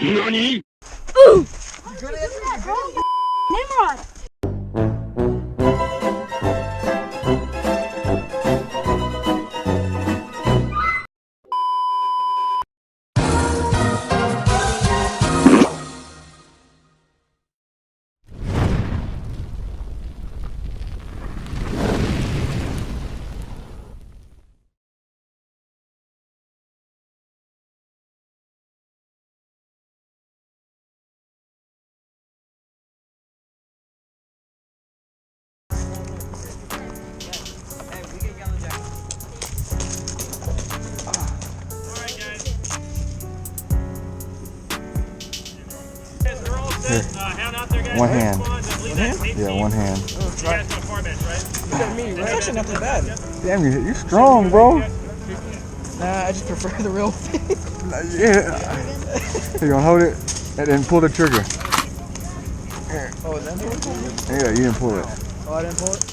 NANI?! Ooh! Nimrod! One hand. Yeah, one hand. You guys know format, right? Look at me, right? It's actually not that bad. Damn, you're strong, bro. Nah, I just prefer the real thing. Yeah. You're gonna hold it and then pull the trigger. Oh, is that it? Yeah, you didn't pull it. Oh, I didn't pull it?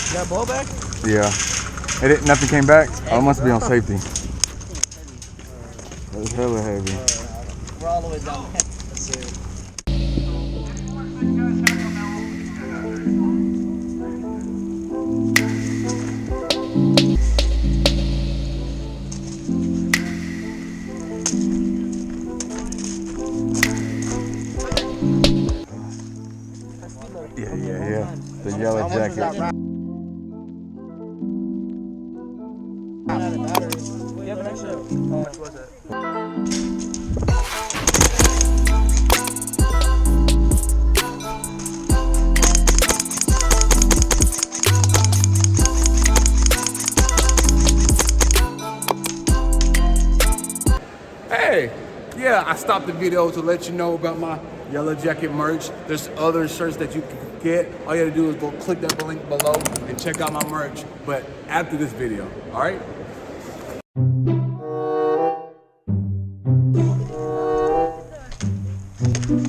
You got blowback? Yeah. Nothing came back? Oh, it must be on safety. That's hella heavy. We're all the way down. Let's see. Yeah. The yellow jacket. You have an extra. How much was it? Hey, yeah, I stopped the video to let you know about my Yellow Jacket merch. There's other shirts that you can get. All you gotta do is go click that link below and check out my merch, but after this video, all right?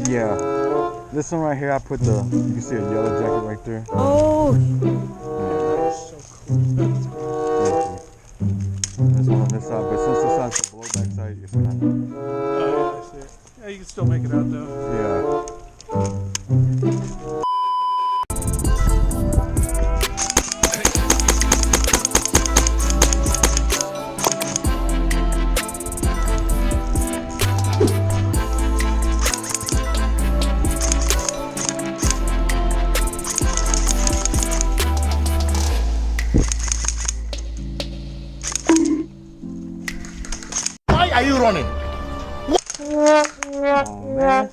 Yeah. This one right here, I put you can see a yellow jacket right there. Oh! This one on this side, but since this side's the blowback side, it's kind of... Oh, yeah, I see. Yeah, you can still make it out, though. Yeah. Why are you running? Oh, man.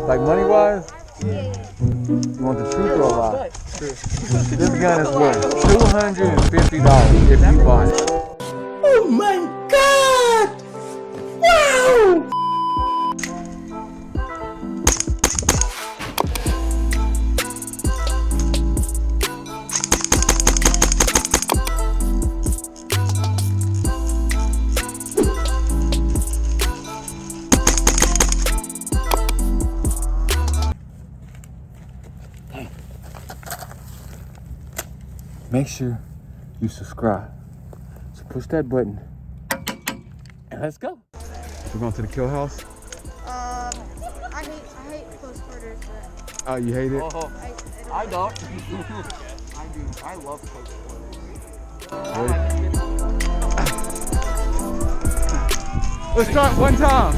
Like money-wise? Yeah. You want the truth or a lie? This gun is worth $250 if you buy it. Oh my god! Wow! Make sure you subscribe. So push that button and let's go. We're going to the kill house. I hate close quarters, but Oh, you hate it? Oh, I don't. I do. I love close quarters. Let's start one time.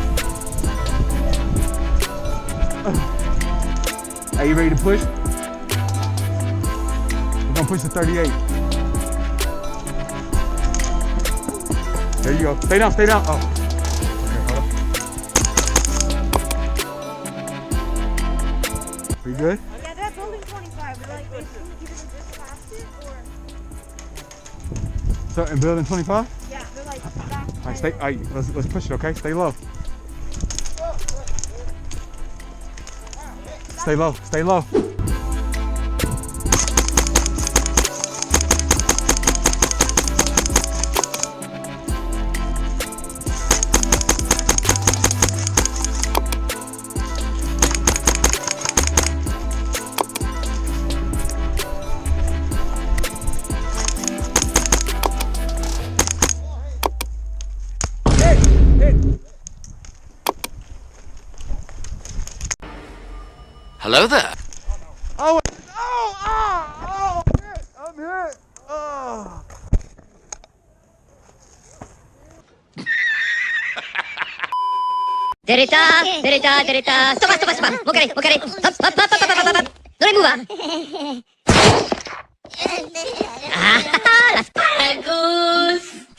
Are you ready to push? We're gonna push the 38. There you go. Stay down, stay down. Oh. Okay, hold up. We good? yeah, that building 25. But like, if you just past it, or So in building 25? yeah, they're like back. All right, stay. All right, let's push it. Okay, stay low. Stay low. Stay low. Hello there. Oh, I'm hit. Oh. Derita, derita, derita. Stop, stop, stop. Okay, okay. Up, up, up, up, up, up, up. Don't move, ah. Ah, las goose.